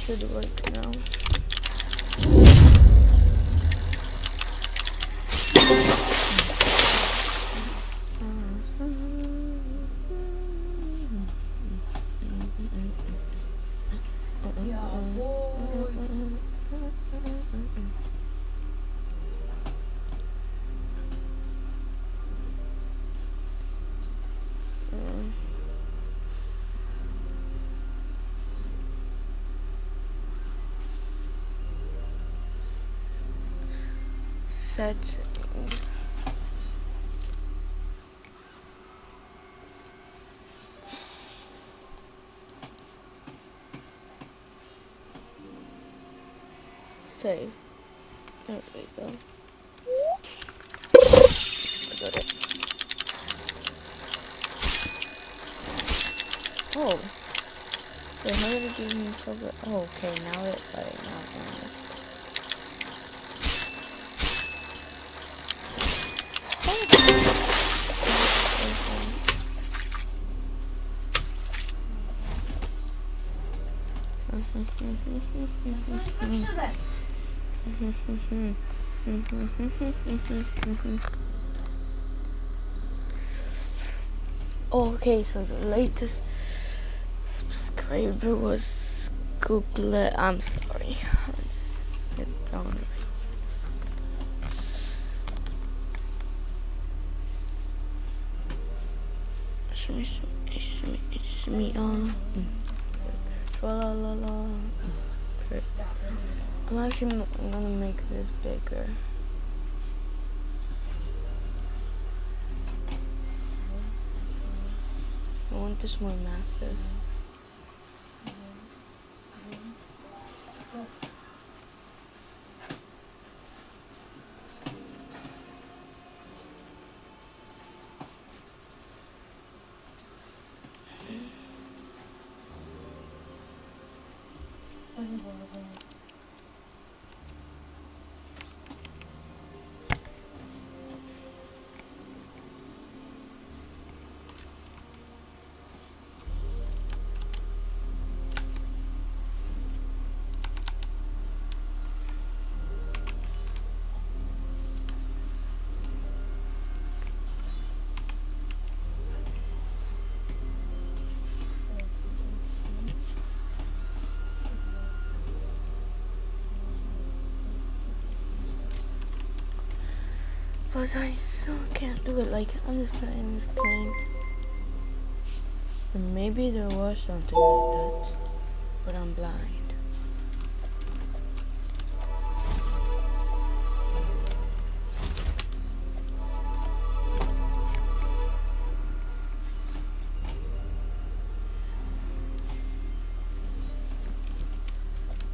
should work now. Settings. Save. There we go. I got it. Oh. Wait, how did it give me cover? Oh, okay, now it now okay, so the latest subscriber was Google. I'm sorry. It's down. It's me on. La la la. I'm actually gonna make this bigger. I want this more massive. But I still can't do it. Like, I'm just playing. And maybe there was something like that, but I'm blind.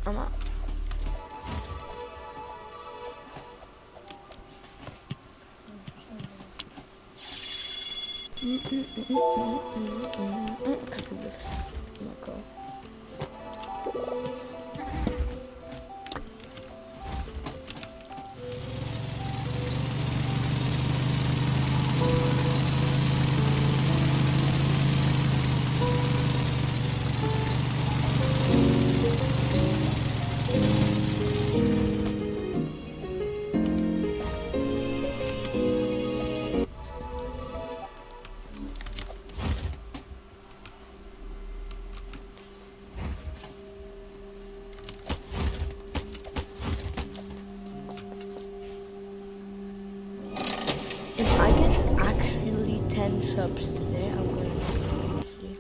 I'm out. Because of this. I'm gonna go. If I get actually 10 subs today, I'm gonna go crazy.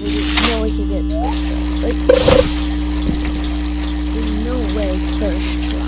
there's no way he gets first try. Like, there's no way first try.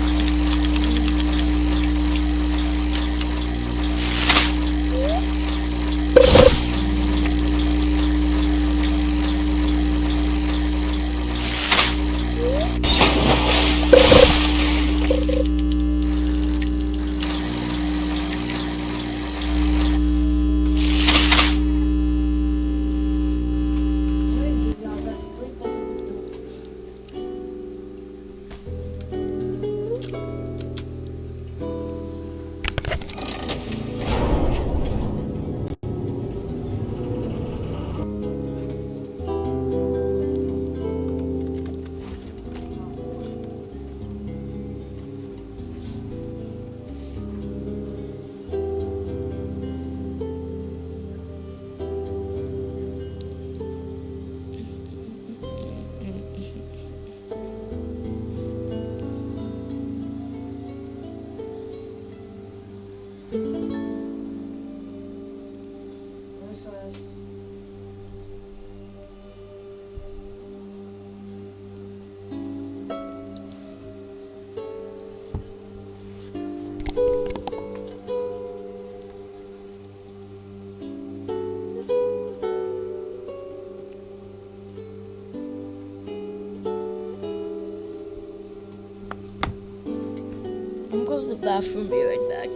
I'm going to the bathroom, be right back.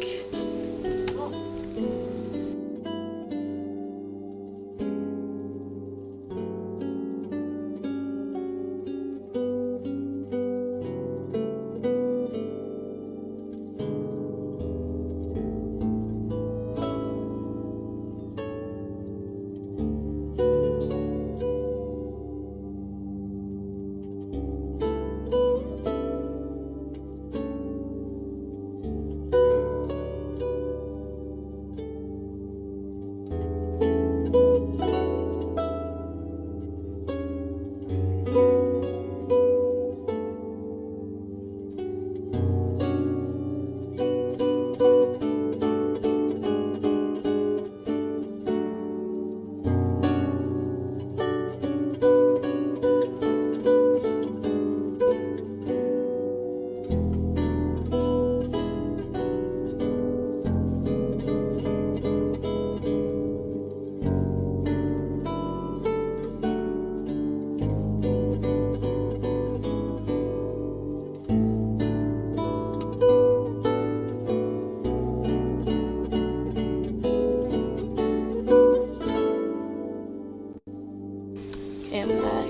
I'm back.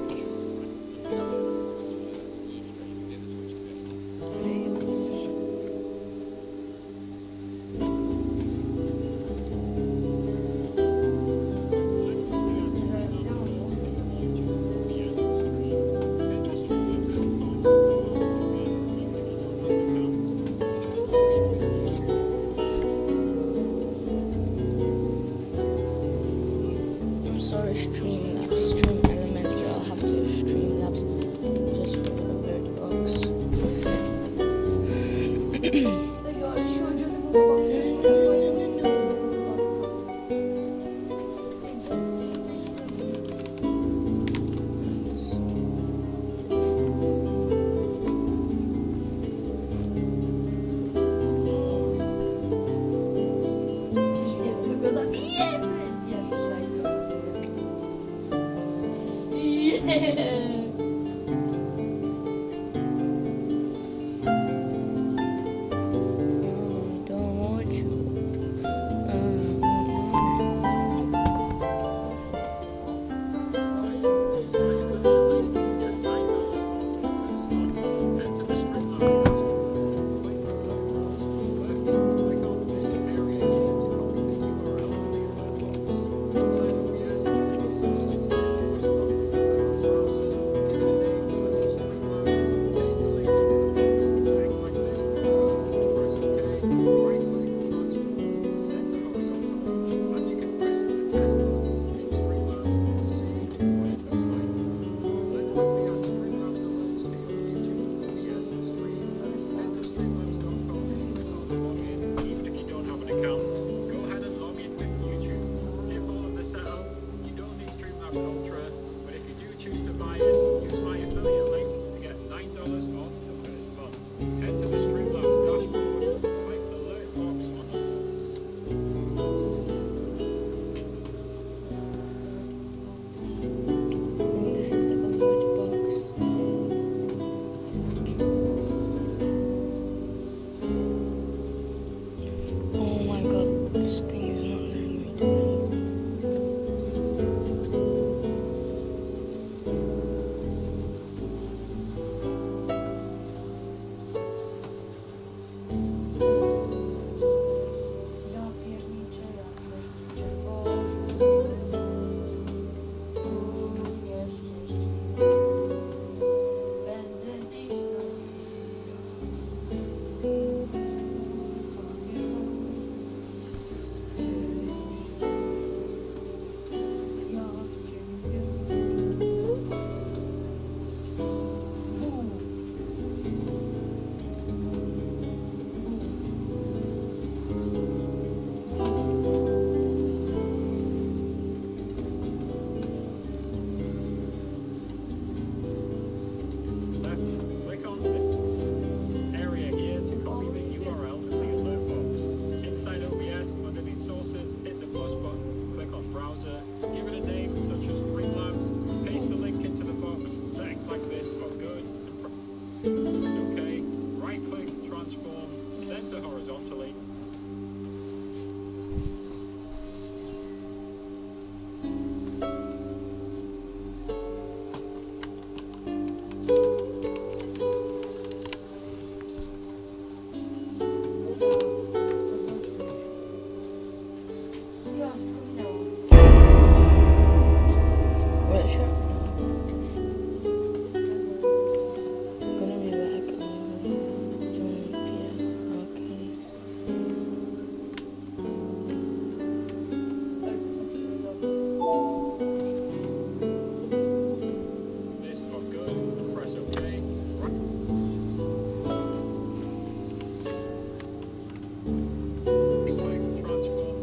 I'm sorry, stream element. I'll have to stream labs just for the alert box. Don't want you. mouse button, click on browser, give it a name such as Streamlabs, paste the link into the box, settings like this are good, and press OK, right click, transform, center horizontally. Will it show? Gonna be back doing PS. Okay. This are good, and press OK. Right click, transform.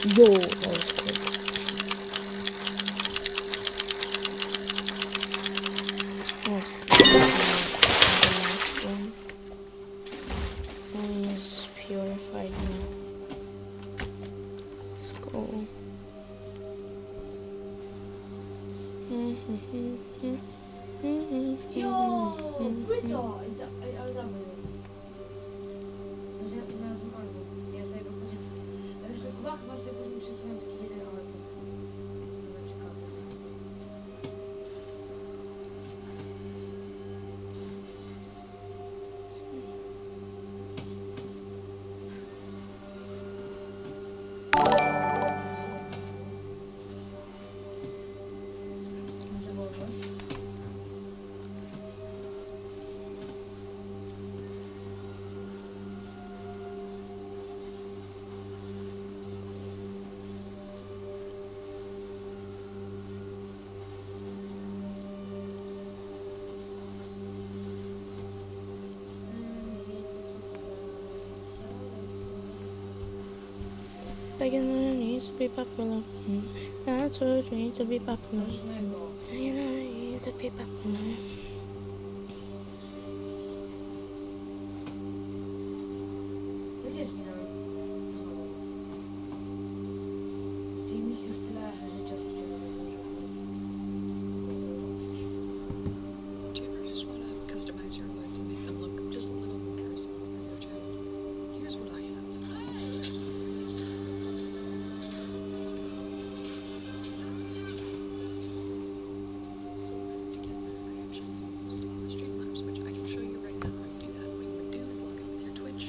Yo, that was quick. Let's get into the last one. Mine is just purified now. Let's go. Yo, Brito! Alda mı? Özellikle lazım albo. Ja sobie go później... Wiesz co, chyba sobie później przysłałem taki jeden album. Byłem ciekawy. Begging on her knees to be popular. That's her dream to be popular. Begging on her knees to be popular. Wiedziesz, nie? Ty mi już tyle życia z ciebie Do you ever just want to customize your alerts and make them look just a little more personal than your channel? Here's what I have. So what I have to do, I actually use Streamlabs, which I can show you right now how to do that. What you would do is log in with your Twitch,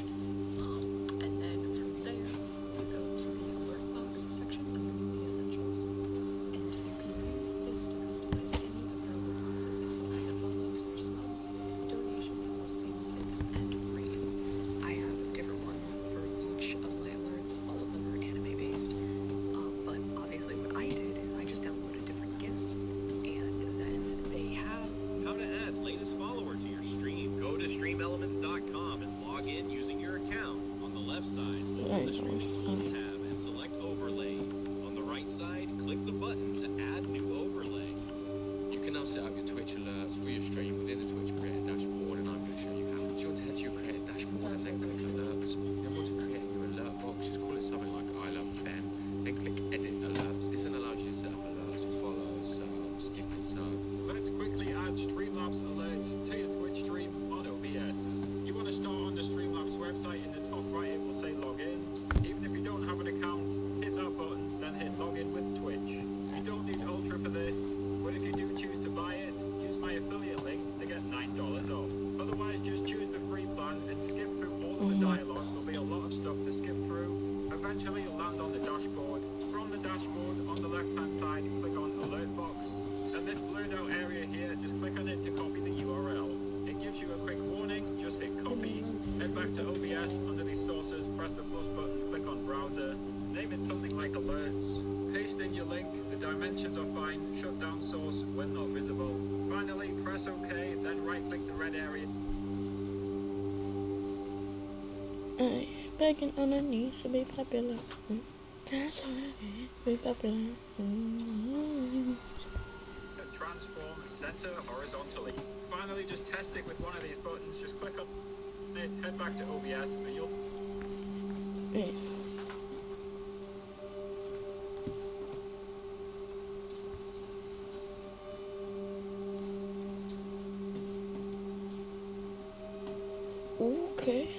and then from there, you go to the alert box section underneath the essentials, and you can use this to customize any of your alert boxes. So I have follows or subs, donations, hosting, hits, and ratings. I have different ones for each of my alerts. All of them are anime based. But obviously what I did is I just downloaded different GIFs, and then they have How to add latest follower to your stream. Go to streamelements.com and log in using your account. On the left side, open the streaming tools tab and select overlays. On the right side, click the button to add new overlays. You can now set up your Twitch alerts for your stream within the Twitch creator dashboard, and I'm going to show you how. So you want to head to your creator dashboard and then click alerts. Then want to create a new alert box, just call it something like I love Ben. Then click edit alerts. This then allows you to set up alerts, follows, subs, gifted subs. Let's quickly add Streamlabs alerts to your Twitch stream on OBS. You want to start on the Streamlabs website. In the top right, it will say login. Even if you don't have an account, hit that button, then hit login with Twitch. You don't need Ultra for this, but if you do choose to buy it, use my affiliate link to get $9 off. Otherwise, just choose the free plan and skip through all of the dialogue. There'll be a lot of stuff to skip through. Eventually, you'll land on the dashboard. From the dashboard, on the left-hand side, click on Alert Box. And this blurred out area here, just click on it to copy the URL. It gives you a quick warning, just hit copy. Head back to OBS, under these sources, press the plus button, click on browser. Name it something like alerts. Paste in your link, the dimensions are fine, shut down source when not visible. Finally, press OK, then right-click the red area. Begging on her knees to be popular. That's her dream to be popular. Transform center horizontally. Finally, just test it with one of these buttons. Just click on it, head back to OBS, and you'll. Wait. Okay.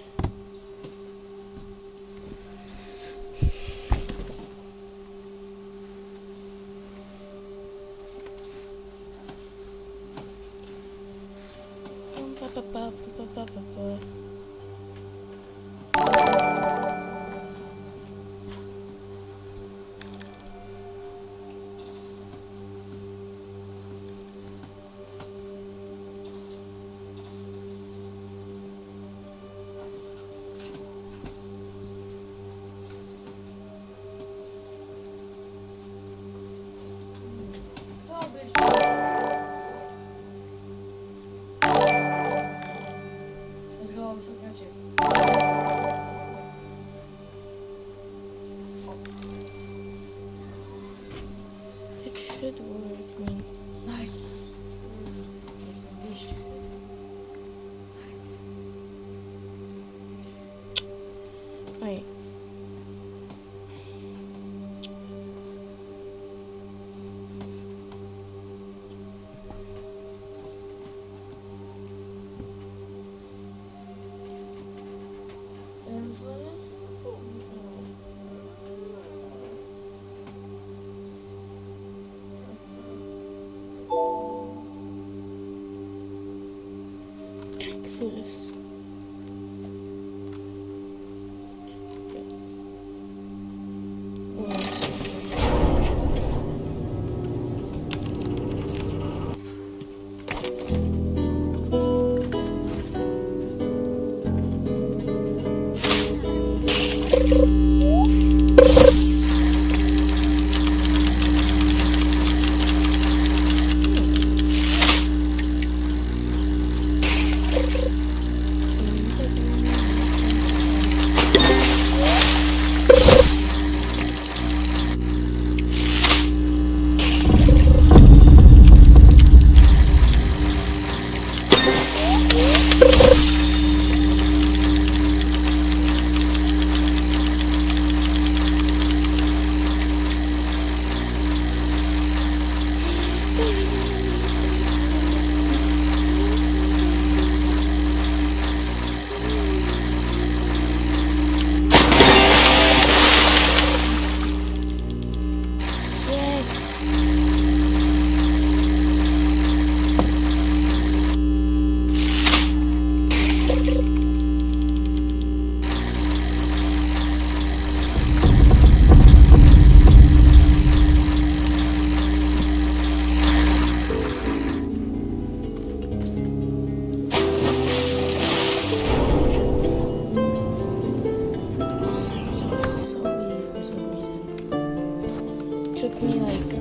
Took me like,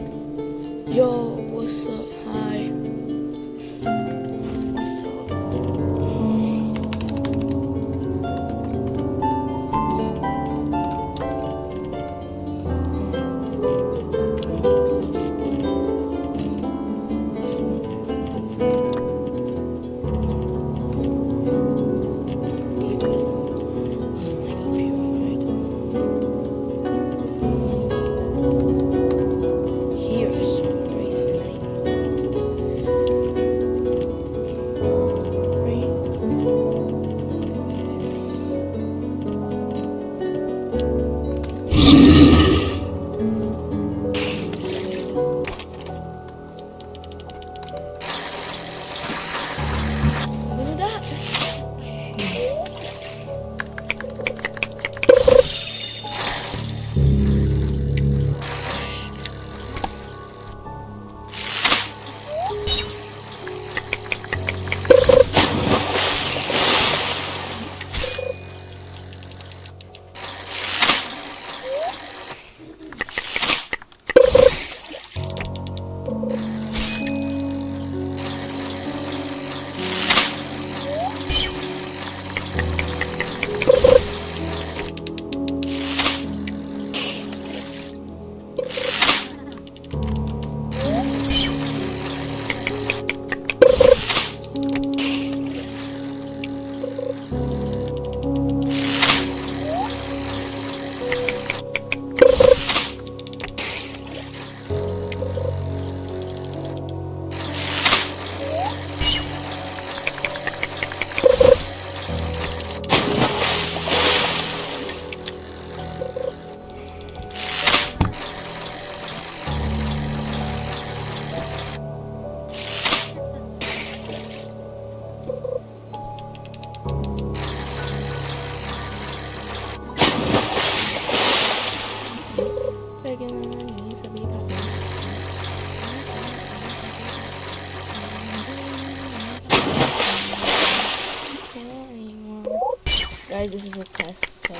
yo, what's up? Hi. What's up? Guys, this is a test, so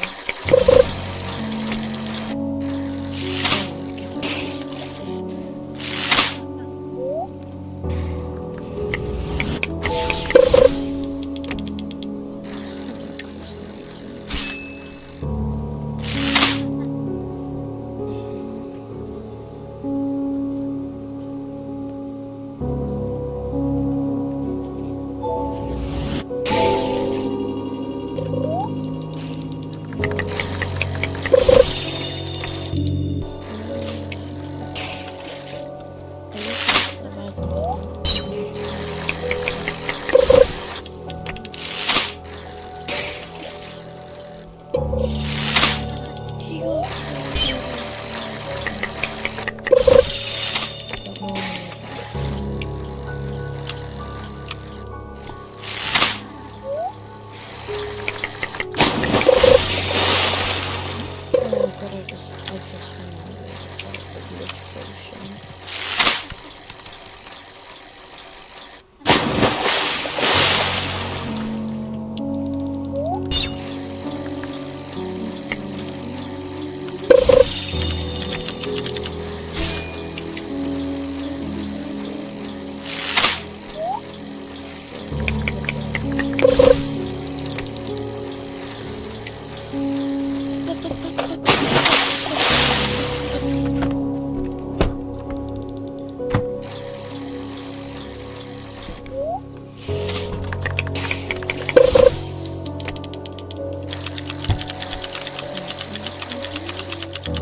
trying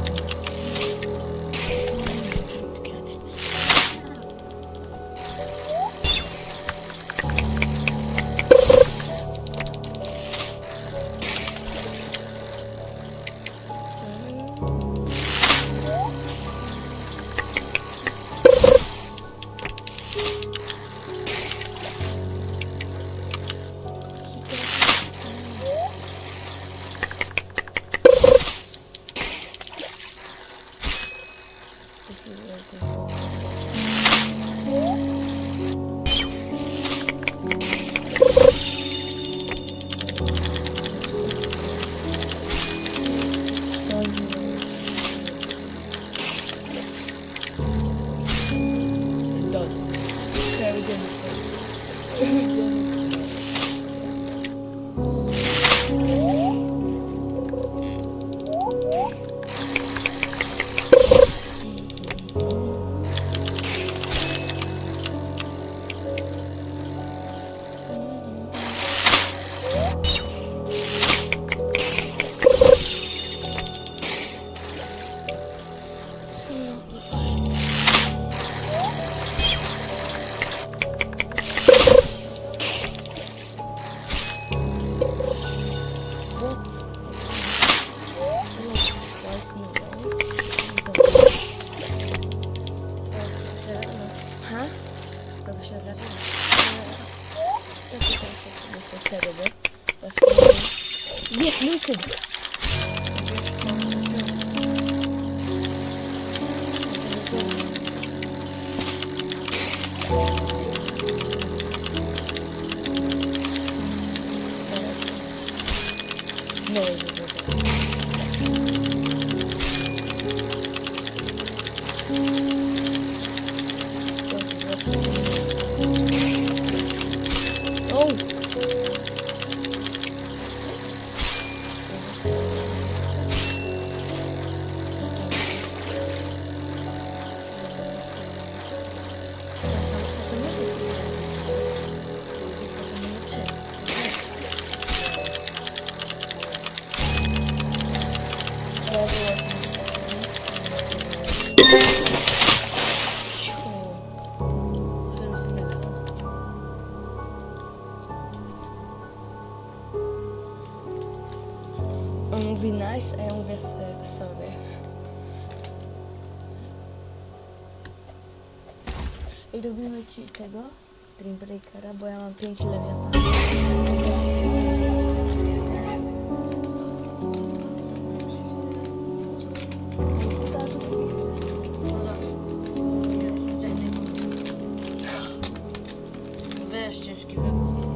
to catch this. This is really difficult. It does. Very good. Yes, lucid. No, mówi nice, a ja mówię sorry. I robimy ci tego Dream Breakera, bo ja mam 5 lewiatanów. Weź ciężki wybór.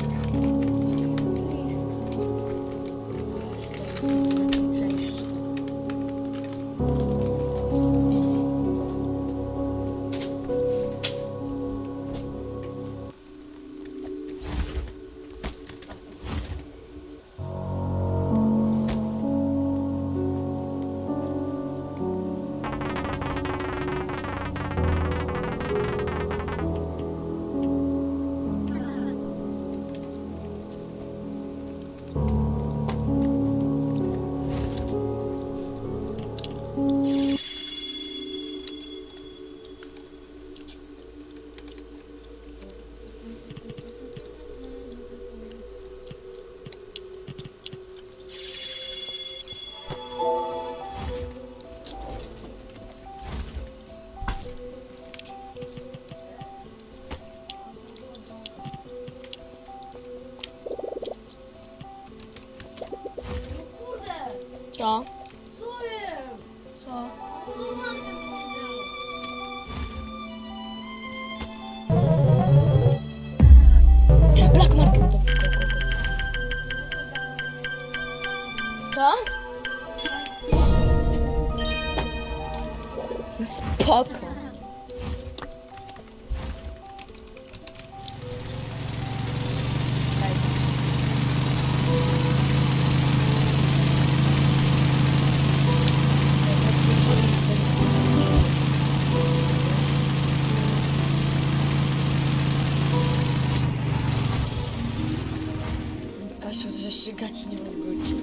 Co? Co jest? Co? No mam ten Black Market, go. Co? No spoko. Patrz, że ścigacie nie odgójcie.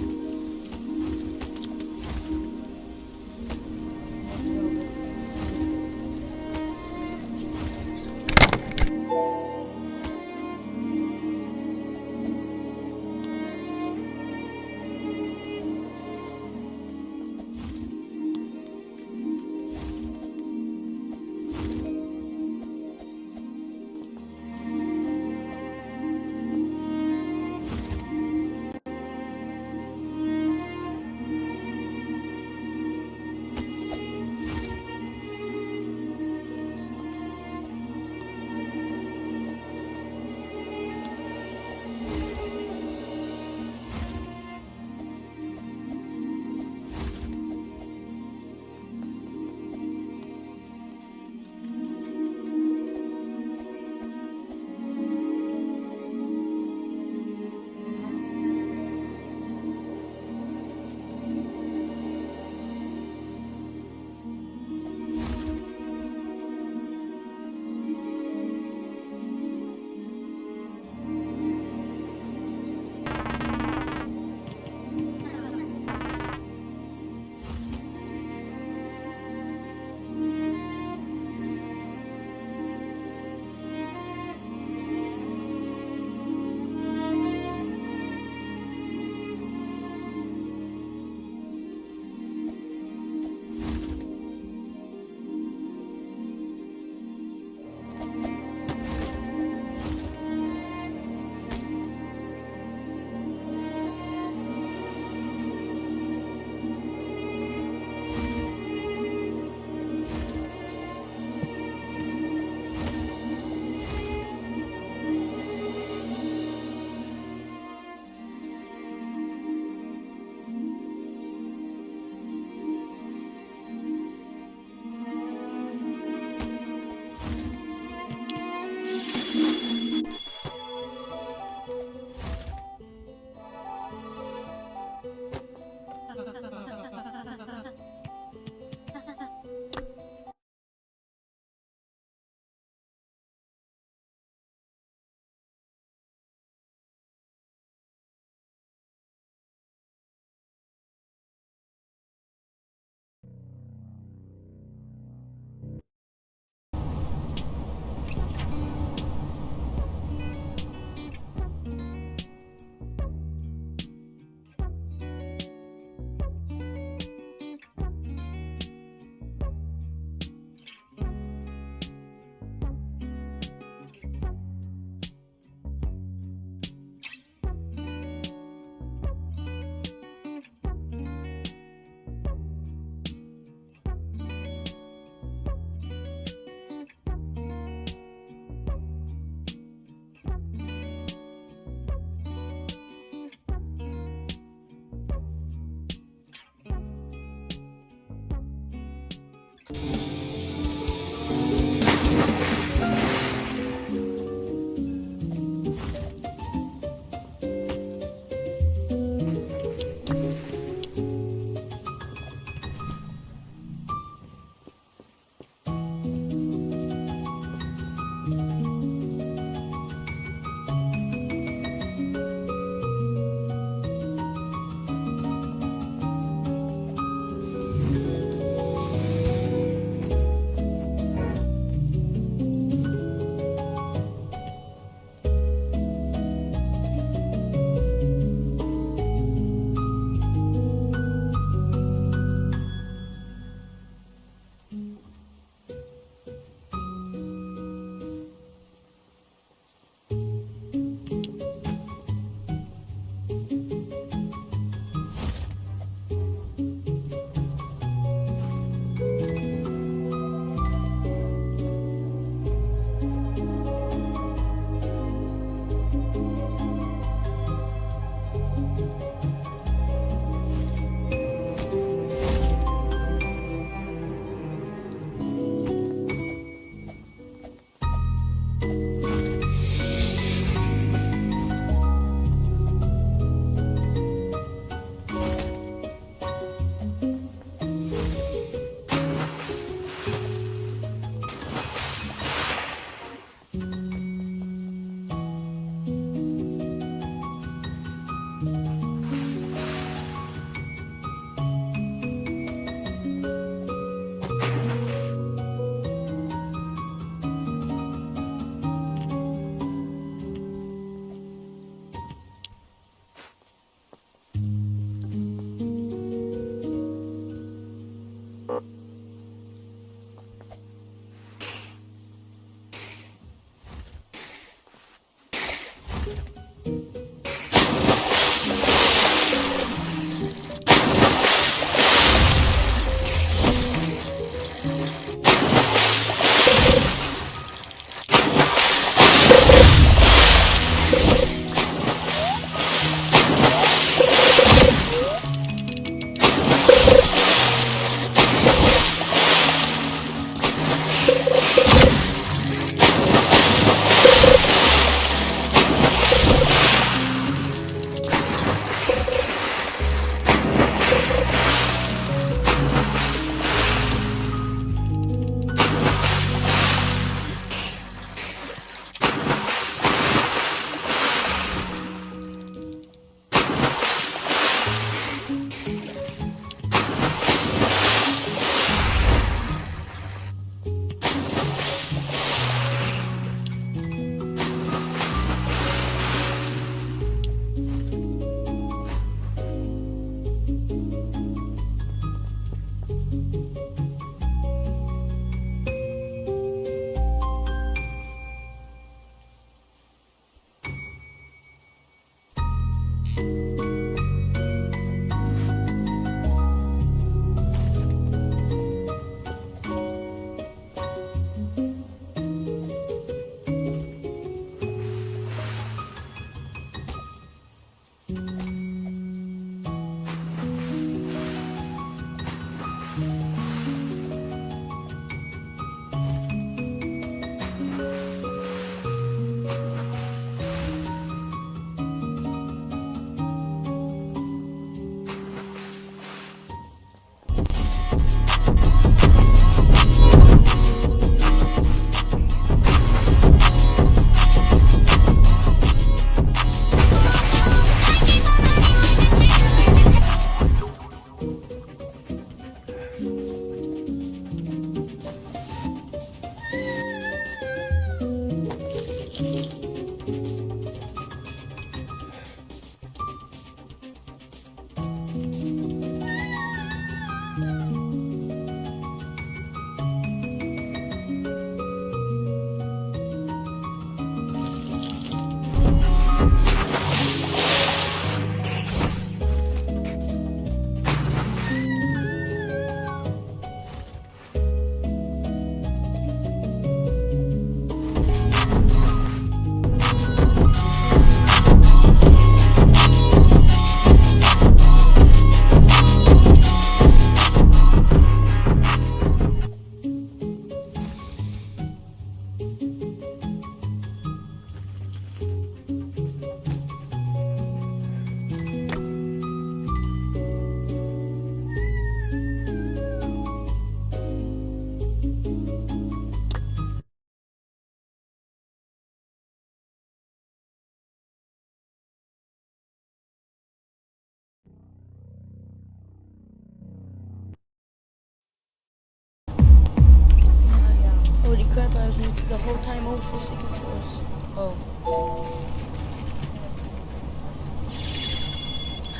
whole time all for signatures. Oh.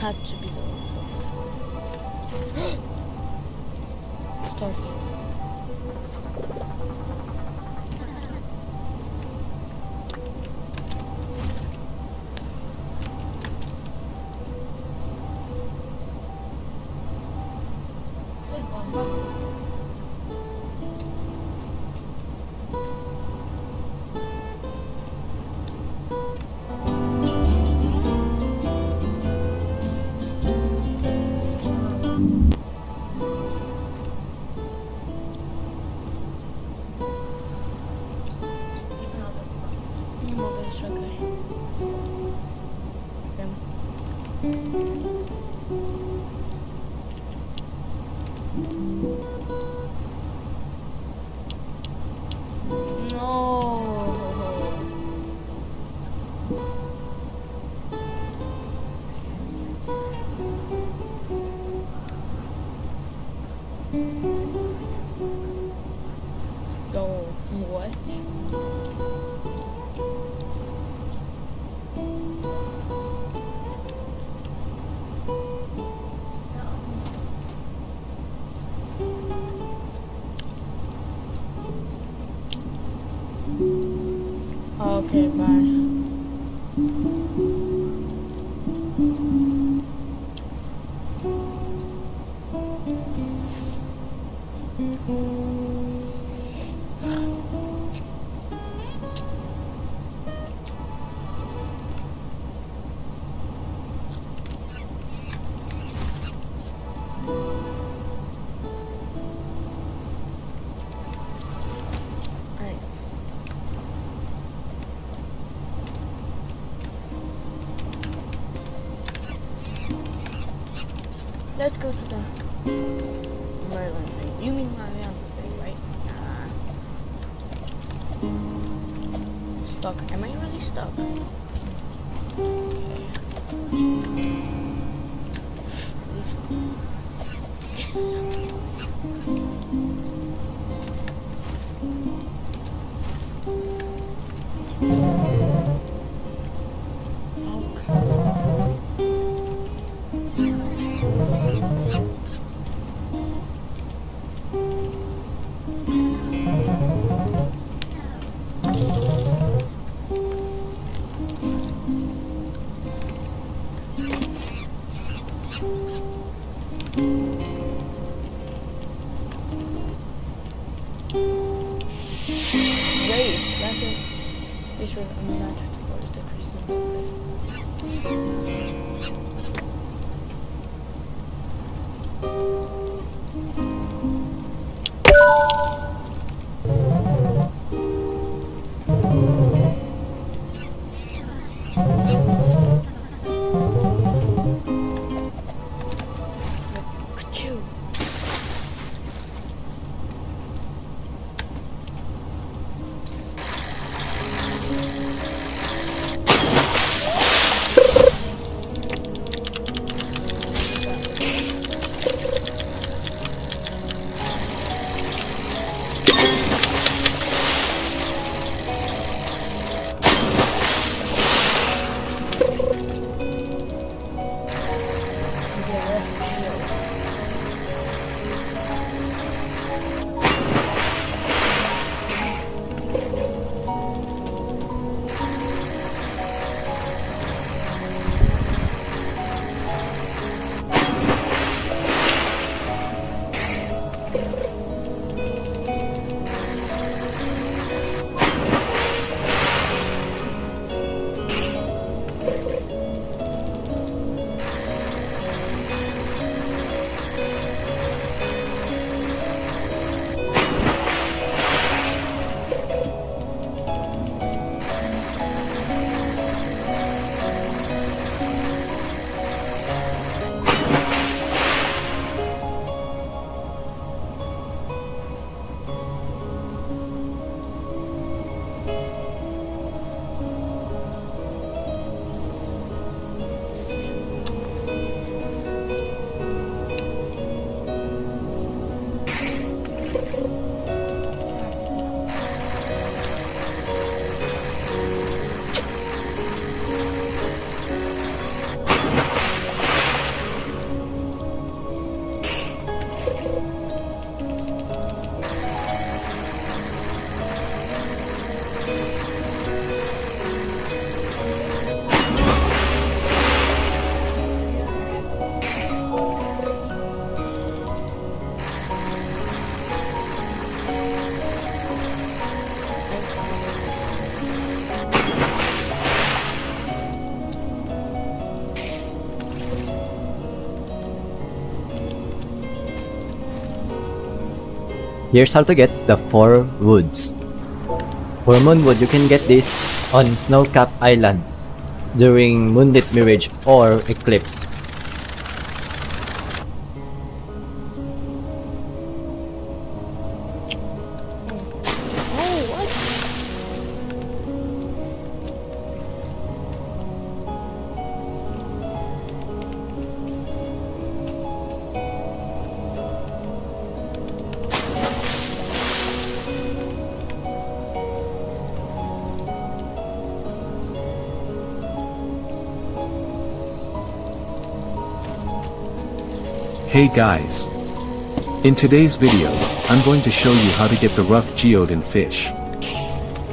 Had to be the one for Starfield. Zeg pas, wakker. No mogę, czekaj. Wiem. No. Go. What? Okay, bye. Alright. Let's go to the Merlin thing. You mean Mariana thing, right? Stuck. Am I really stuck? Okay. Please. Yes. Rage, that's it. Which will imagine towards the Christian. Ka-choo. Here's how to get the 4 woods. For moonwood, you can get this on Snowcap Island during moonlit mirage or eclipse. Oh, what? Hey guys! In today's video, I'm going to show you how to get the rough geode and fish.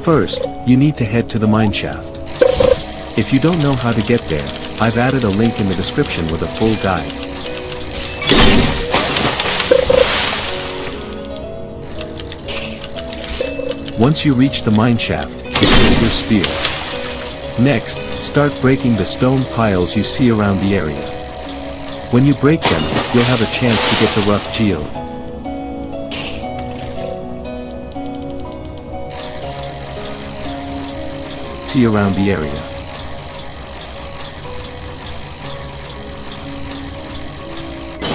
First, you need to head to the mineshaft. If you don't know how to get there, I've added a link in the description with a full guide. Once you reach the mineshaft, equip your spear. Next, start breaking the stone piles you see around the area. When you break them, you'll have a chance to get the rough geode. See around the area.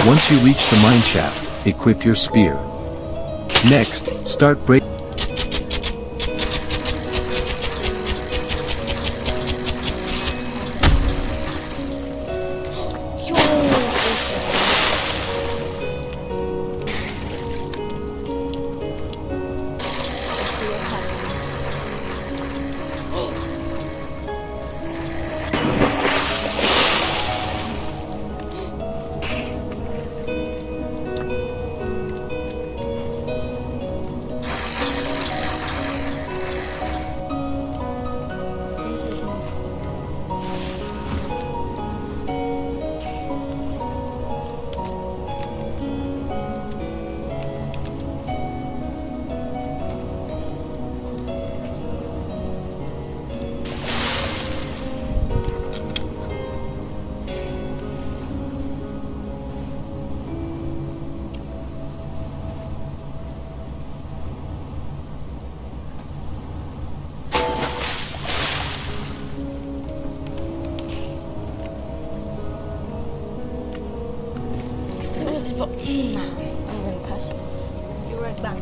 Once you reach the mineshaft, equip your spear. Next, start breaking. I'm gonna pass it. Be right back.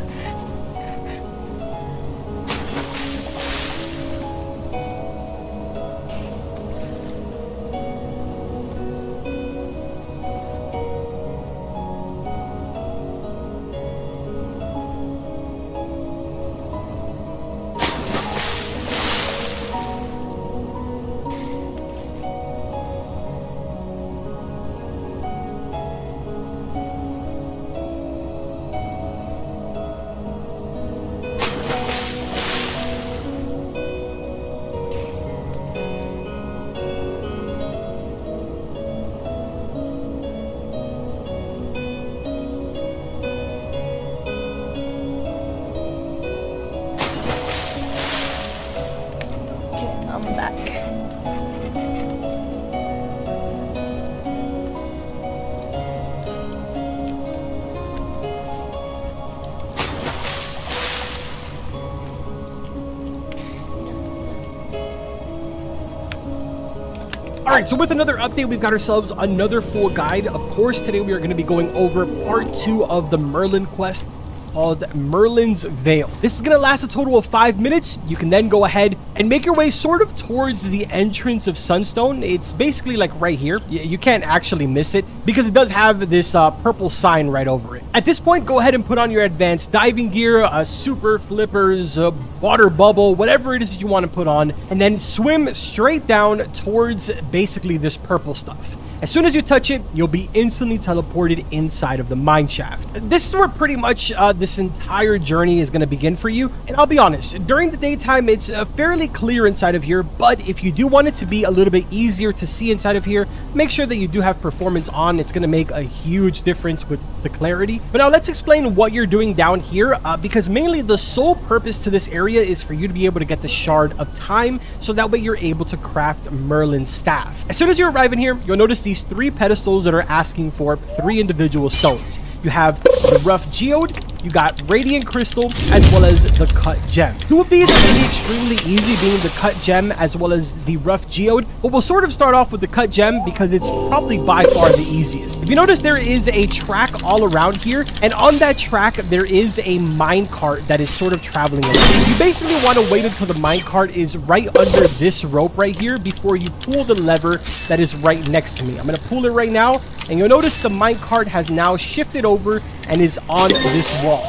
Okay, I'm back. Alright, so with another update, we've got ourselves another full guide. Of course, today we are going to be going over part 2 of the Merlin quest called Merlin's Veil. This is going to last a total of 5 minutes. You can then go ahead and make your way sort of towards the entrance of Sunstone. It's basically like right here. You can't actually miss it because it does have this purple sign right over it. At this point, go ahead and put on your advanced diving gear, super flippers, water bubble, whatever it is that you want to put on, and then swim straight down towards basically this purple stuff. As soon as you touch it, you'll be instantly teleported inside of the mine shaft. This is where pretty much this entire journey is going to begin for you. And I'll be honest, during the daytime, it's fairly clear inside of here. But if you do want it to be a little bit easier to see inside of here, make sure that you do have performance on. It's going to make a huge difference with the clarity. But now let's explain what you're doing down here, because mainly the sole purpose to this area is for you to be able to get the Shard of Time, so that way you're able to craft Merlin's staff. As soon as you arrive in here, you'll notice these 3 pedestals that are asking for 3 individual stones. You have the rough geode, you got Radiant Crystal, as well as the Cut Gem. Two of these can be extremely easy, being the Cut Gem as well as the Rough Geode, but we'll sort of start off with the Cut Gem because it's probably by far the easiest. If you notice, there is a track all around here, and on that track, there is a minecart that is sort of traveling around. You basically want to wait until the minecart is right under this rope right here before you pull the lever that is right next to me. I'm going to pull it right now, and you'll notice the minecart has now shifted over and is on this wall.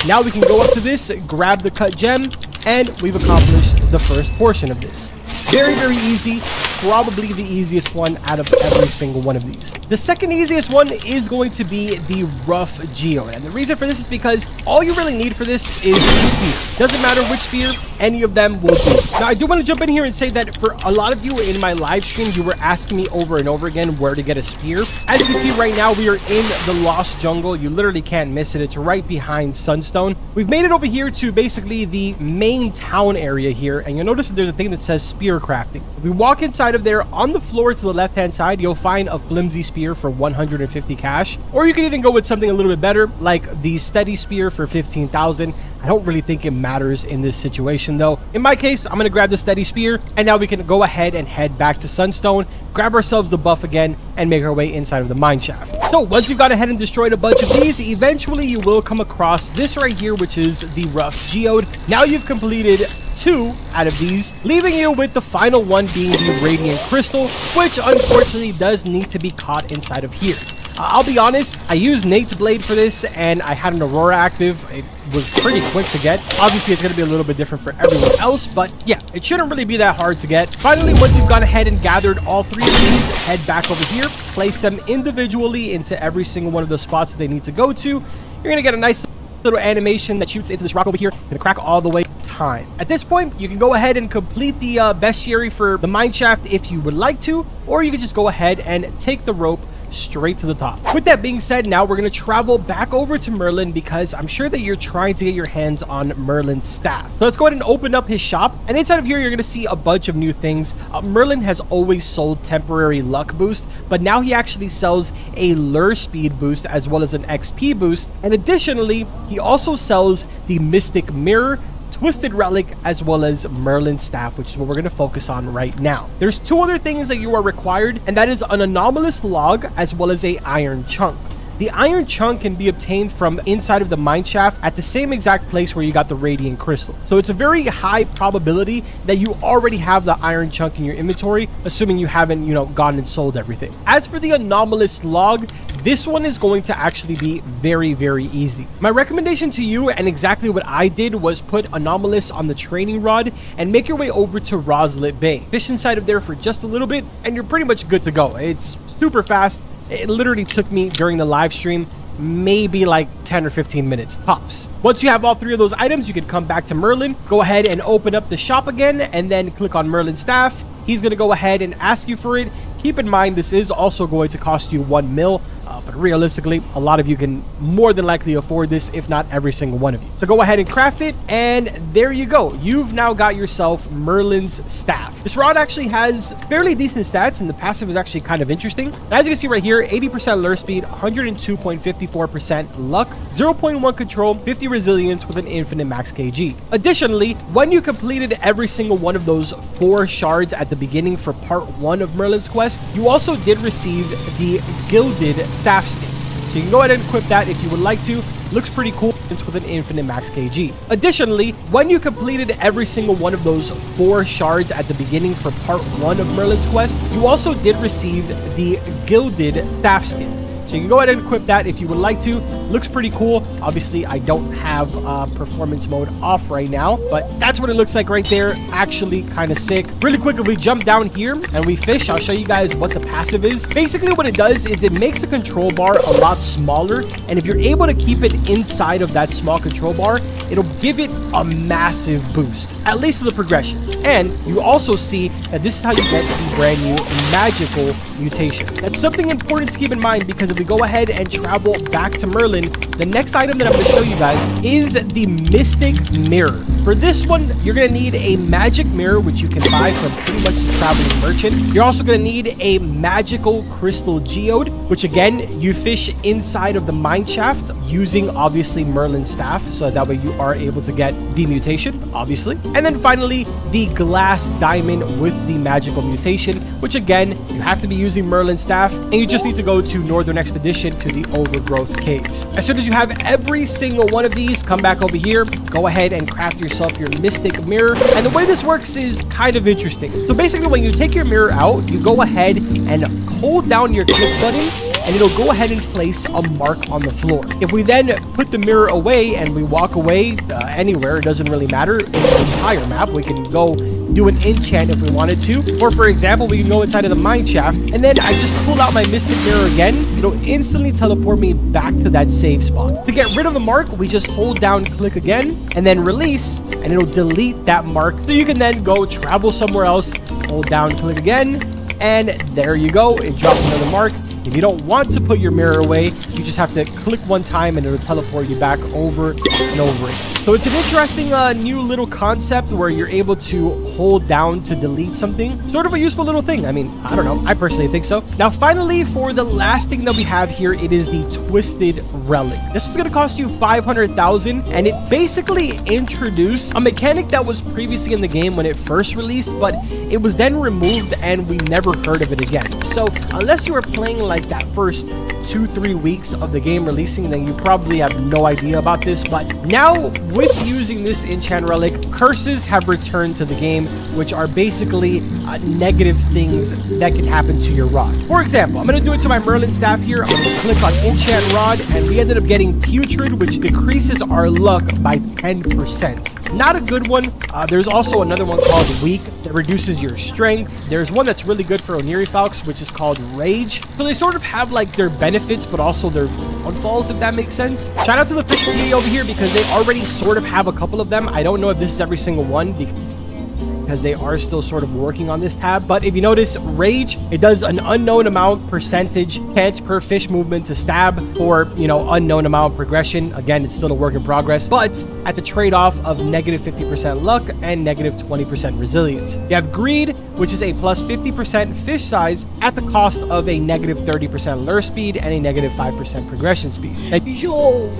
Now we can go up to this, grab the Cut Gem, and we've accomplished the first portion of this. Very, very easy. Probably the easiest one out of every single one of these. The second easiest one is going to be the Rough Geode. And the reason for this is because all you really need for this is a spear. Doesn't matter which spear, any of them will do. Now, I do want to jump in here and say that for a lot of you in my live stream, you were asking me over and over again where to get a spear. As you can see right now, we are in the Lost Jungle. You literally can't miss it. It's right behind Sunstone. We've made it over here to basically the main town area here. And you'll notice that there's a thing that says spear crafting. If we walk inside of there, on the floor to the left-hand side, you'll find a flimsy spear for 150 cash. Or you can even go with something a little bit better, like the steady spear for 15,000. I don't really think it matters in this situation though. In my case, I'm going to grab the steady spear, and now we can go ahead and head back to Sunstone, grab ourselves the buff again, and make our way inside of the mine shaft. So once you've gone ahead and destroyed a bunch of these, eventually you will come across this right here, which is the Rough Geode. Now you've completed 2 out of these, leaving you with the final one being the Radiant Crystal, which unfortunately does need to be caught inside of here. I'll be honest, I used Nate's Blade for this, and I had an Aurora active. It was pretty quick to get. Obviously, it's going to be a little bit different for everyone else, but yeah, it shouldn't really be that hard to get. Finally, once you've gone ahead and gathered all 3 of these, head back over here, place them individually into every single one of the spots that they need to go to. You're going to get a nice little animation that shoots into this rock over here. Going to crack all the way time. At this point, you can go ahead and complete the bestiary for the mine shaft if you would like to, or you can just go ahead and take the rope straight to the top. With that being said, now we're going to travel back over to Merlin because I'm sure that you're trying to get your hands on Merlin's staff. So let's go ahead and open up his shop, and inside of here you're going to see a bunch of new things. Merlin has always sold temporary luck boost, but now he actually sells a lure speed boost as well as an XP boost, and additionally he also sells the Mystic Mirror, Twisted Relic, as well as Merlin's staff, which is what we're going to focus on right now. There's 2 other things that you are required, and that is an anomalous log as well as a iron chunk. The iron chunk can be obtained from inside of the mine shaft at the same exact place where you got the Radiant Crystal. So it's a very high probability that you already have the iron chunk in your inventory, assuming you haven't, gone and sold everything. As for the anomalous log, this one is going to actually be very, very easy. My recommendation to you, and exactly what I did, was put anomalous on the training rod and make your way over to Roslet Bay. Fish inside of there for just a little bit, and you're pretty much good to go. It's super fast. It literally took me during the live stream maybe like 10 or 15 minutes tops. Once you have all 3 of those items, you can come back to Merlin, go ahead and open up the shop again, and then click on Merlin's staff. He's going to go ahead and ask you for it. Keep in mind, this is also going to cost you 1 mil. But realistically, a lot of you can more than likely afford this, if not every single one of you. So go ahead and craft it, and there you go. You've now got yourself Merlin's staff. This rod actually has fairly decent stats, and the passive is actually kind of interesting. And as you can see right here, 80% lure speed, 102.54% luck, 0.1 control, 50 resilience with an infinite max kg. Additionally, when you completed every single one of those 4 shards at the beginning for part 1 of Merlin's quest, you also did receive the Gilded Staff Skin. So you can go ahead and equip that if you would like to. Looks pretty cool. It's with an infinite max kg. Additionally, when you completed every single one of those 4 shards at the beginning for part 1 of Merlin's quest, you also did receive the Gilded Staff Skin. So you can go ahead and equip that if you would like to. Looks pretty cool. Obviously, I don't have performance mode off right now, but that's what it looks like right there. Actually kind of sick. Really quick, if we jump down here and we fish, I'll show you guys what the passive is. Basically, what it does is it makes the control bar a lot smaller, and if you're able to keep it inside of that small control bar, it'll give it a massive boost, at least to the progression. And you also see that this is how you get the brand new magical mutation. That's something important to keep in mind, because if we go ahead and travel back to Merlin, the next item that I'm going to show you guys is the Mystic Mirror. For this one, you're gonna need a magic mirror, which you can buy from pretty much the traveling merchant. You're also gonna need a magical crystal geode, which again, you fish inside of the mine shaft using obviously Merlin's staff, so that way you are able to get the mutation, obviously. And then finally, the glass diamond with the magical mutation, which again, you have to be using Merlin's staff, and you just need to go to Northern Expedition to the Overgrowth Caves. As soon as you have every single one of these, come back over here, go ahead and craft yourself your mystic mirror. And the way this works is kind of interesting. So basically, when you take your mirror out, you go ahead and hold down your click button, and it'll go ahead and place a mark on the floor. If we then put the mirror away and we walk away anywhere, it doesn't really matter, in the entire map, we can go do an enchant if we wanted to. Or for example, we can go inside of the mine shaft, and then I just pull out my mystic mirror again. It'll instantly teleport me back to that save spot. To get rid of the mark, we just hold down, click again, and then release, and it'll delete that mark. So you can then go travel somewhere else, hold down, click again, and there you go. It drops another mark. If you don't want to put your mirror away, you just have to click one time and it'll teleport you back over and over again. So it's an interesting new little concept where you're able to hold down to delete something. Sort of a useful little thing. I mean, I don't know. I personally think so. Now, finally, for the last thing that we have here, it is the Twisted Relic. This is going to cost you 500,000, and it basically introduced a mechanic that was previously in the game when it first released, but it was then removed and we never heard of it again. So unless you were playing like that first 2-3 weeks of the game releasing, then you probably have no idea about this. But now, with using this enchant relic, curses have returned to the game, which are basically negative things that can happen to your rod. For example, I'm going to do it to my Merlin staff here. I'm going to click on enchant rod, and we ended up getting putrid, which decreases our luck by 10%. Not a good one. There's also another one called weak that reduces your strength. There's one that's really good for Oniri Falx, which is called rage. So they sort of have like their benefits, but also their downfalls, if that makes sense. Shout out to the Fish community over here because they already sort of have a couple of them. I don't know if this is every single one because they are still sort of working on this tab. But if you notice, rage, it does an unknown amount percentage chance per fish movement to stab, or, you know, unknown amount progression. Again, it's still a work in progress, but at the trade-off of negative 50% luck and negative 20% resilience. You have greed, which is a plus 50% fish size at the cost of a negative 30% lure speed and a negative 5% progression speed. Yo!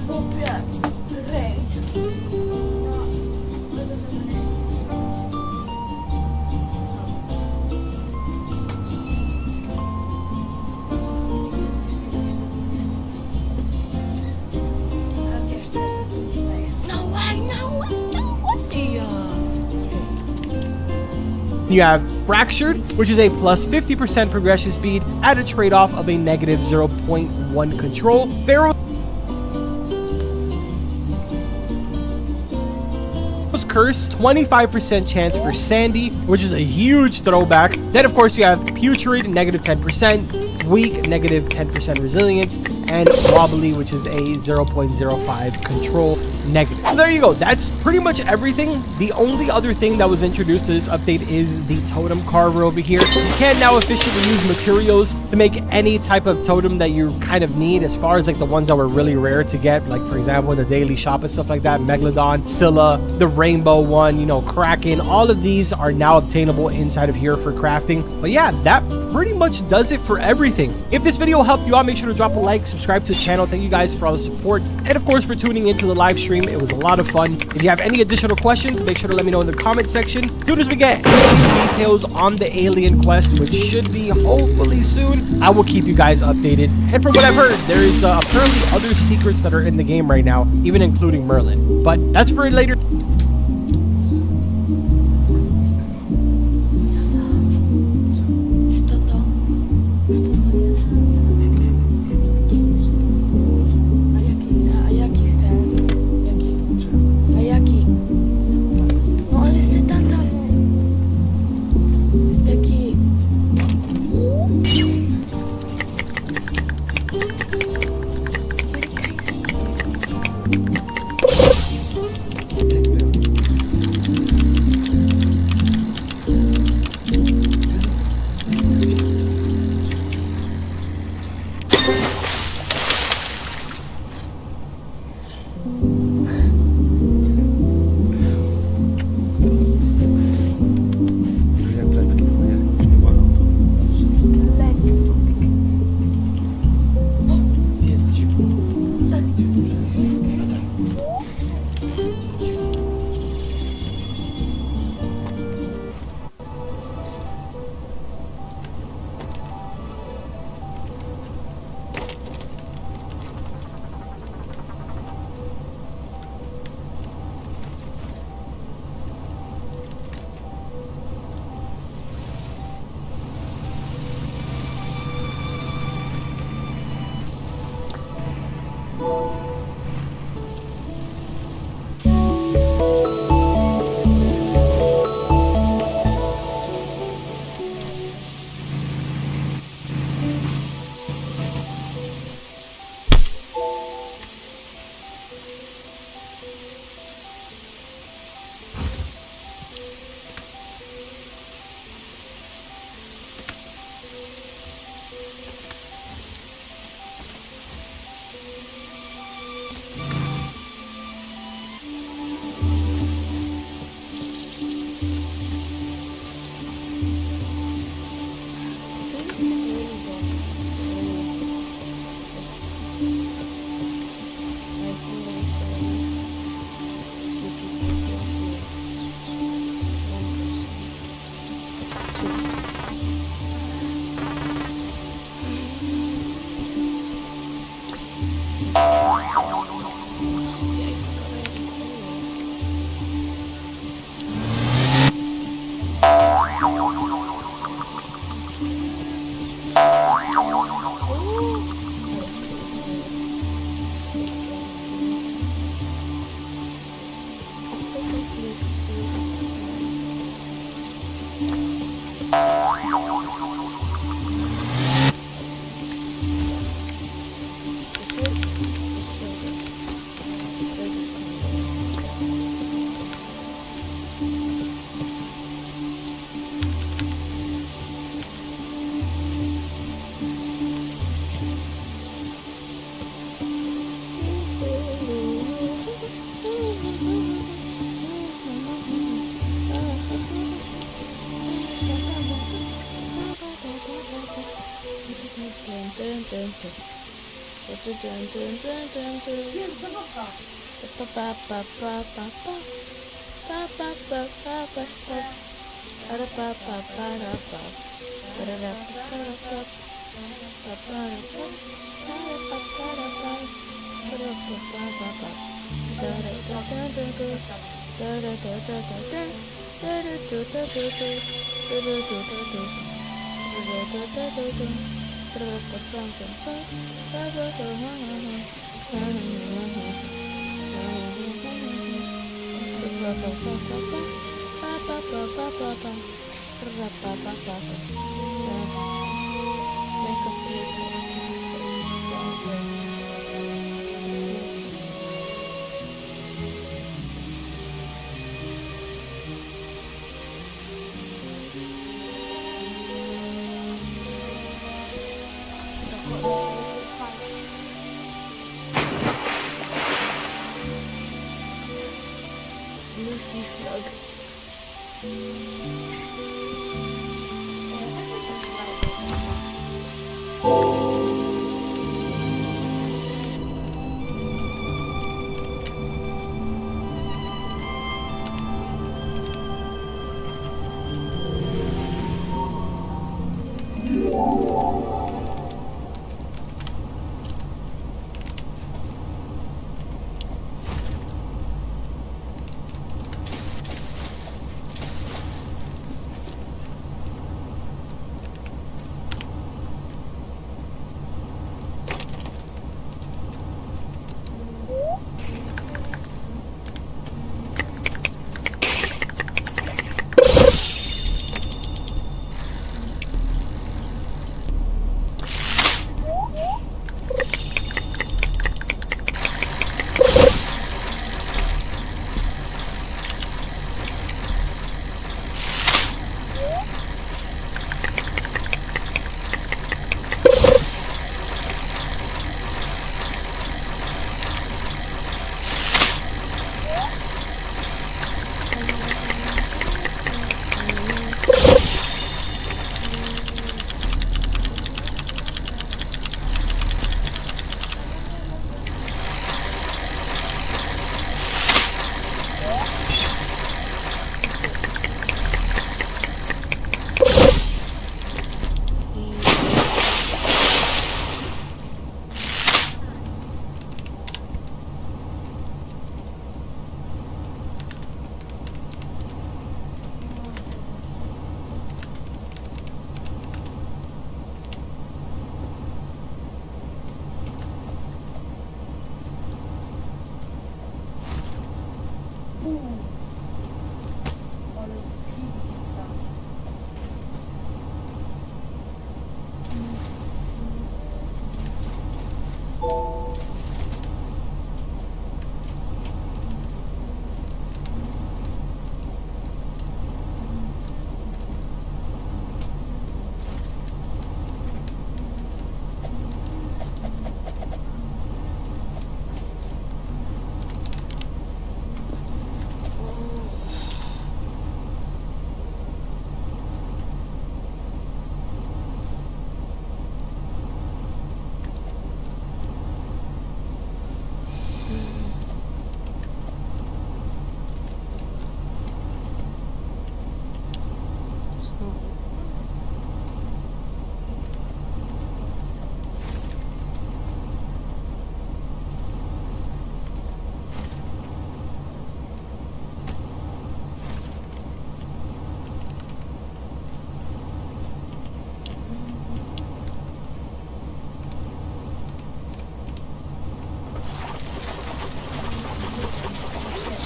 Chłopie, rage. No way, no way, no way. Yeah. You have fractured, which is a plus 50% progression speed at a trade-off of a negative 0.1 control. Pharaoh's Curse, 25% chance for Sandy, which is a huge throwback. Then, of course, you have Putrid, negative 10%, Weak, negative 10% resilience, and Wobbly, which is a 0.05 control negative. So there you go. That's pretty much everything. The only other thing that was introduced to this update is the totem carver over here. You can now officially use materials to make any type of totem that you kind of need, as far as like the ones that were really rare to get, like for example in the daily shop and stuff like that. Megalodon, Scylla, the rainbow one, you know, Kraken, all of these are now obtainable inside of here for crafting. But yeah, that pretty much does it for everything. If this video helped you out, make sure to drop a like, subscribe to the channel. Thank you guys for all the support, and of course for tuning into the live stream. It was a lot of fun. If you have any additional questions, make sure to let me know in the comment section. As soon as we get details on the alien quest, which should be hopefully soon, I will keep you guys updated. And from what I've heard, there is apparently other secrets that are in the game right now, even including Merlin. But that's for later. Jest zabawka. Lucy Slug.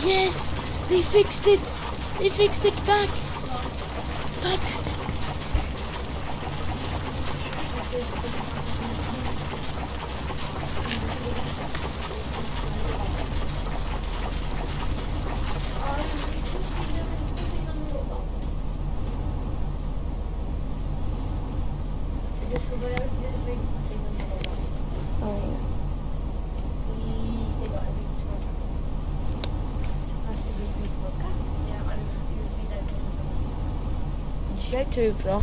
Yes! They fixed it! They fixed it back! But... Oh, dzisiaj czy jutro?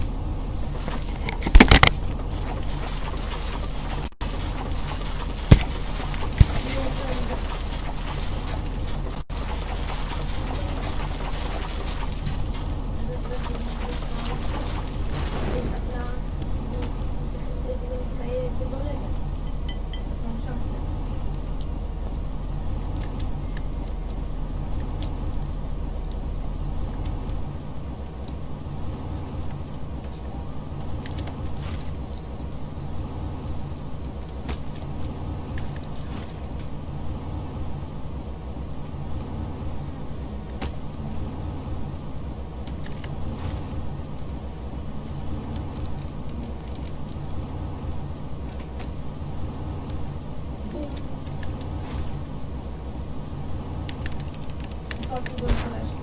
tu do koleżki.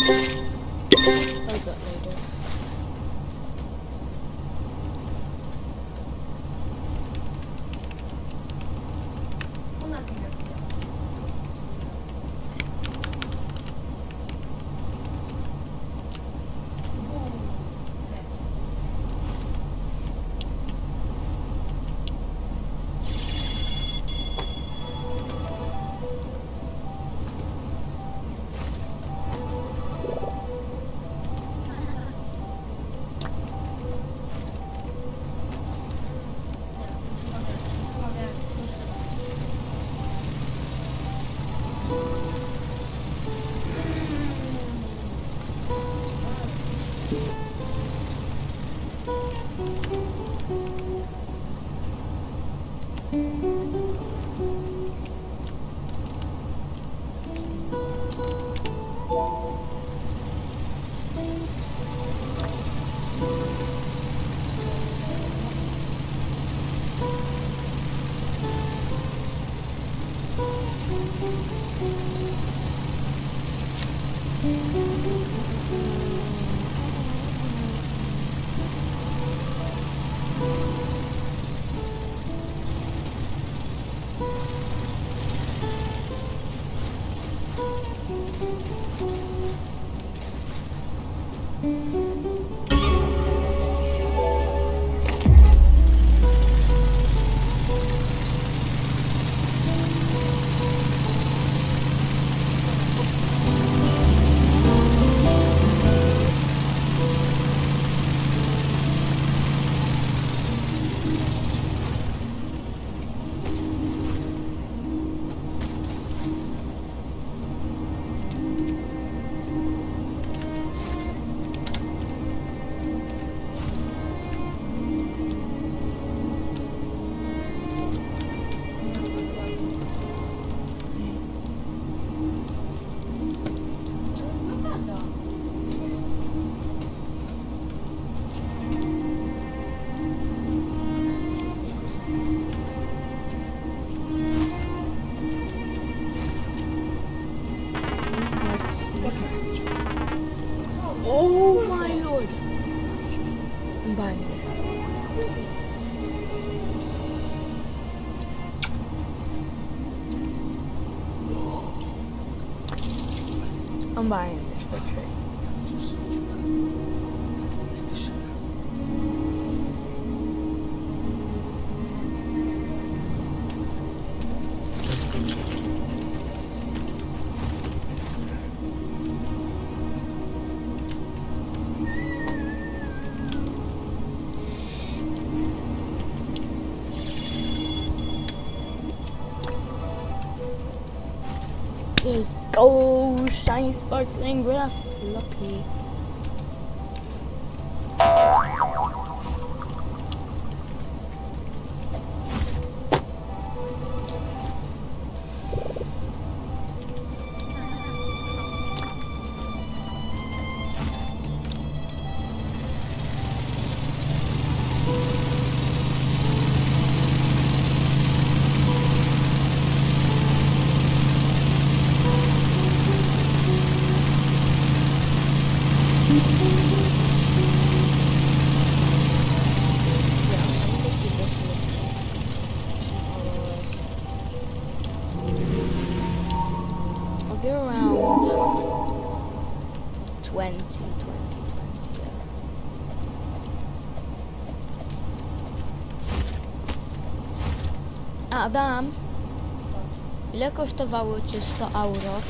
How's that later? Ona tu jak Let's see. Oh my lord! I'm buying this. I'm buying this for Trace. Let's go, shiny sparkling graph floppy. Yeah, I'm gonna keep this looking. I'll get around 20, yeah. Adam, ile kosztowało cię 100 auror?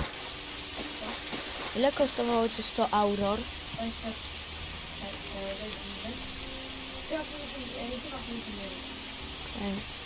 Ile kosztowało cię 100 auror? To jest tak, rozumiem. Chyba 50 euro. Okay.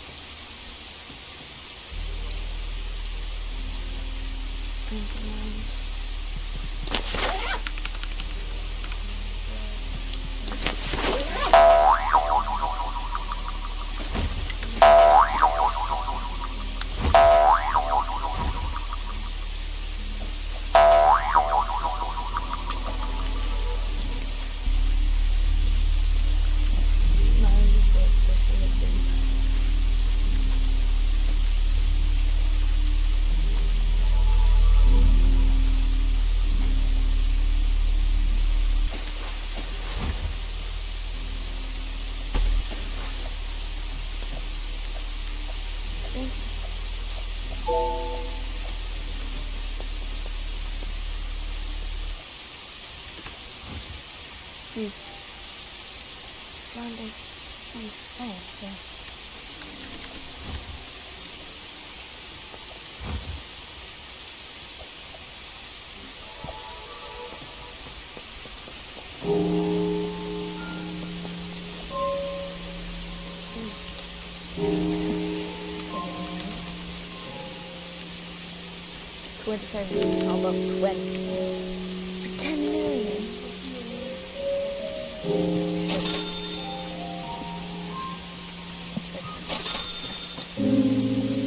please. Landing. Please. Oh, yes. $25 million. How about 20? For 10 million.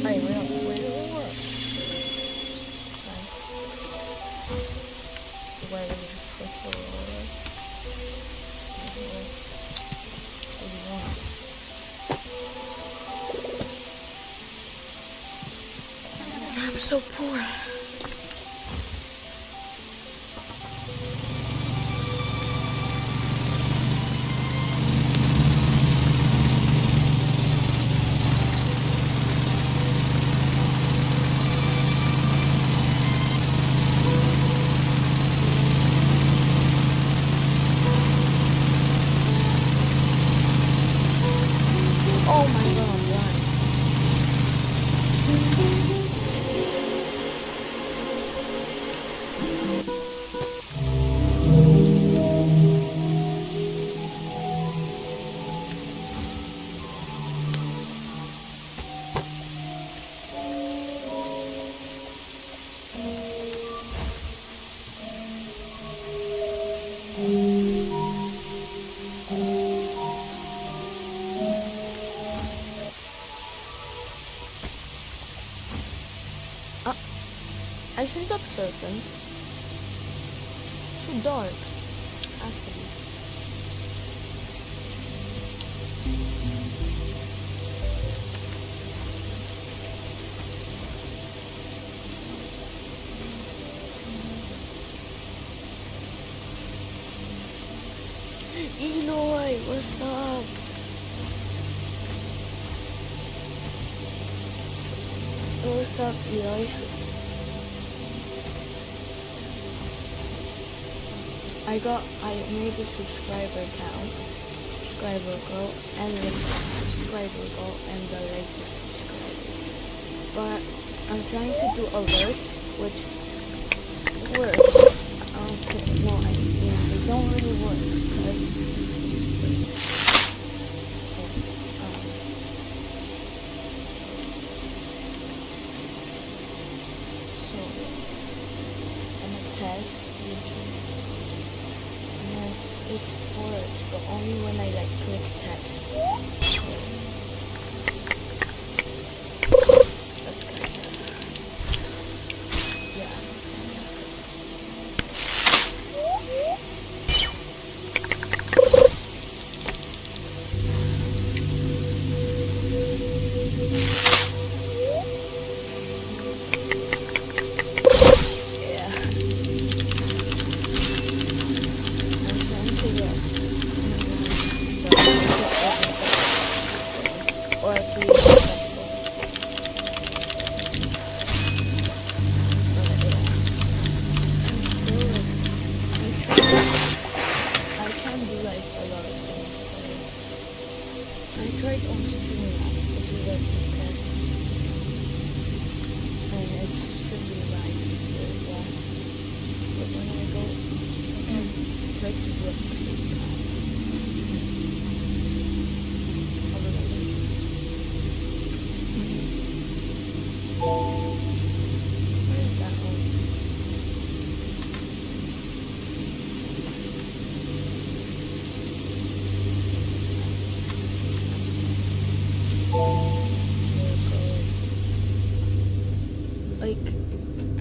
Alright, we're on 44. Nice. Where are we? 41. I'm so poor. Oh my god, I'm blind. I shouldn't got the serpent. So dark. Has to be. Eloy, what's up? What's up, Eloy? I made a subscriber count, subscriber goal, and latest subscriber goal, and the latest subscribers. But I'm trying to do alerts, which work. No, they don't really work because so I'm a test YouTube. It works, but only when I like click test. That's kind of, yeah. Or at least I can do like a lot of things. So I tried on Streamlabs. This is a test, and it should be right here. Yeah. But when I go and try to do it. Where's that one? Like,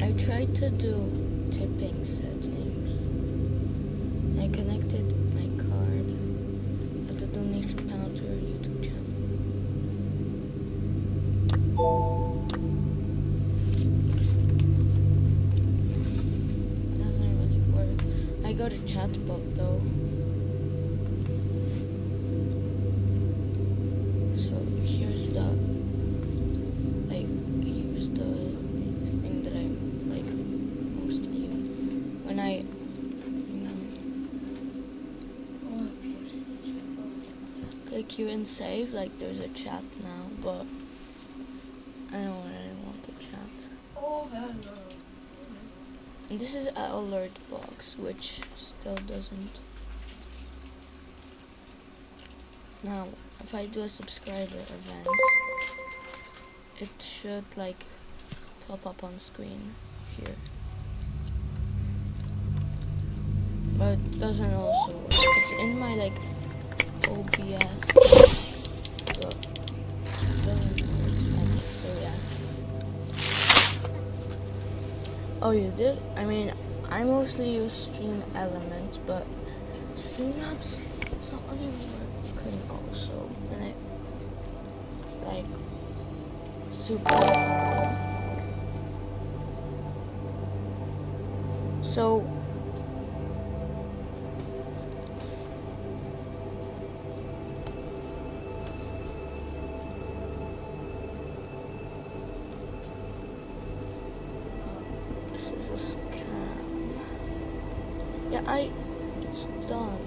I tried to do tipping settings. I connected my card at the donation panel to your YouTube channel. I got a chatbot though. So here's the thing that I like mostly when I click here and save, like there's a chat now, but I don't really want to chat. Oh, hello. And this is an alert box, which still doesn't. Now, if I do a subscriber event, it should like pop up on screen here. But it doesn't also work. It's in my like OBS, but it doesn't work sadly, so yeah. Oh, you did? I mean, I mostly use Stream Elements, but Streamlabs, it's not really working also, and I like super slow. So this is a scam. Yeah, it's done.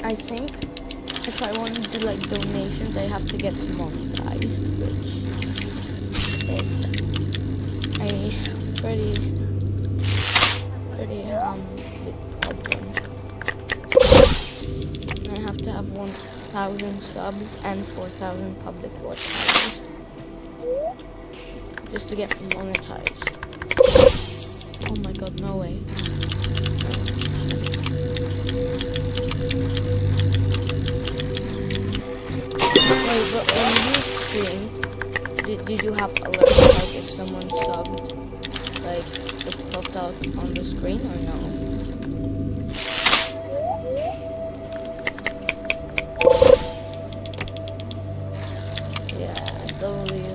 I think if I want to do like donations, I have to get monetized, which is a pretty big problem. I have to have 1,000 subs and 4,000 public watch hours just to get monetized. Oh my god, no way. Wait, but when you streamed, did you have alerts like if someone subbed, like it popped out on the screen or no? Yeah, W.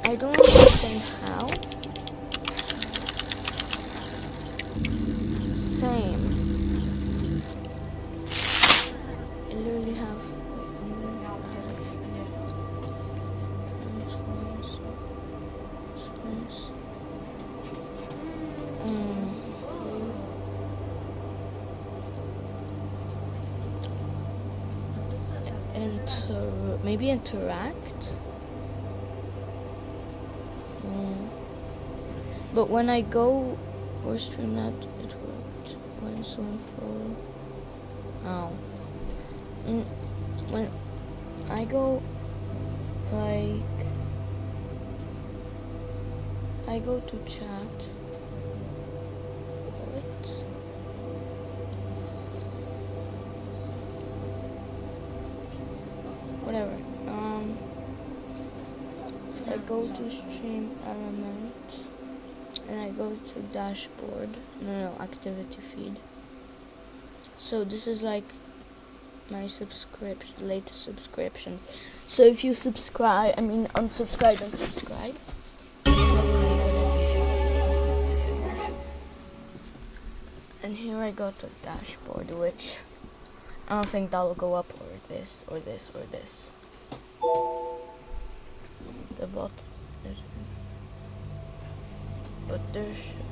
I don't understand how. Same. I literally have. Maybe interact. But when I go or stream that, it worked. When someone photo. Oh. When I go, like, I go to chat. What? Whatever. I go to stream element. And I go to dashboard. No, activity feed. So this is like my subscription, latest subscription. So if you subscribe, unsubscribe and subscribe. And here I go to dashboard, which I don't think that will go up, or this, or this, or this. The bottom is. But there should be.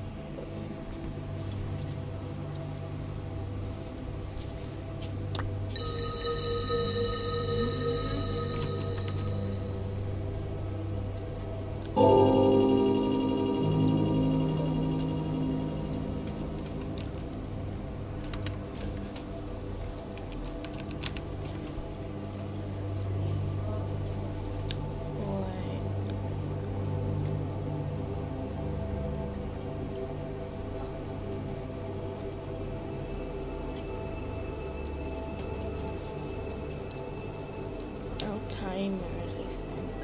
Timers, I think.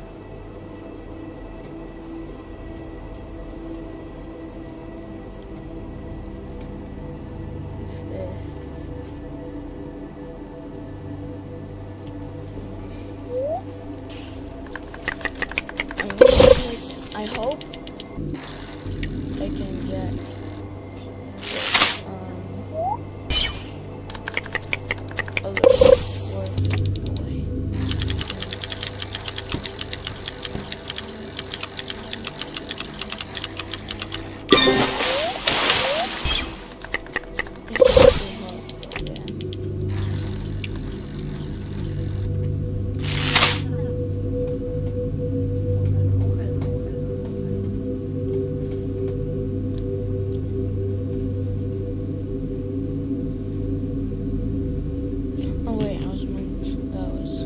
What's this? I hope like that it's a little worth away. It's not too hard, but yeah. Oh wait, I was meant that was.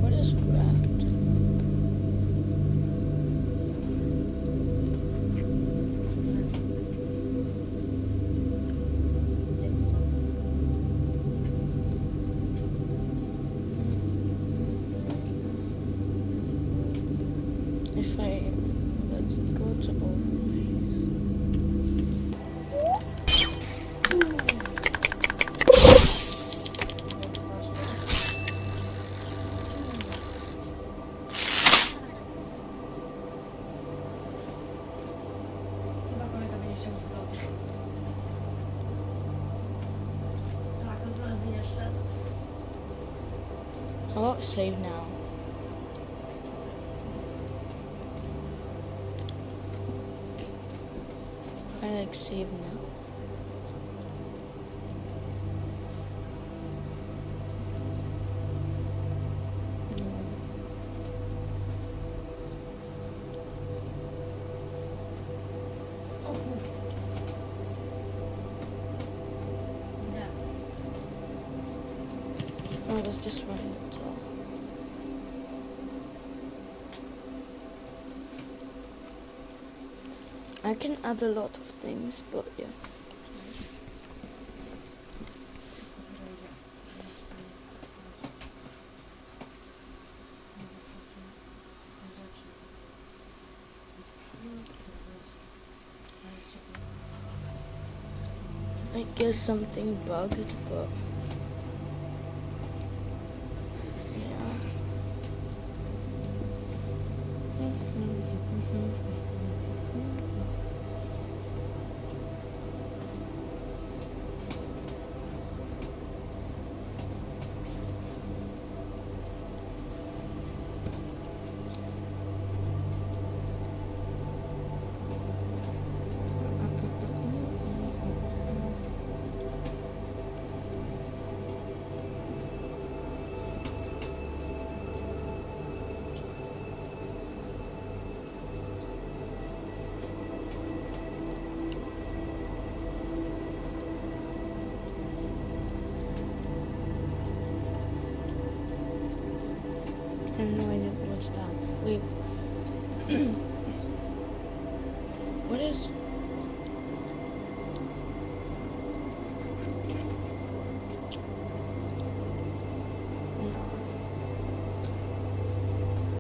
What is graft? If I let's go to overlays. Chyba kolega będzie chciał zwrot. Tak, on trochę by nie szedł. How about save now? I like save now. O kurwa. Nie. No, that's just running it all. I can add a lot of things, but yeah. I guess something bugged, but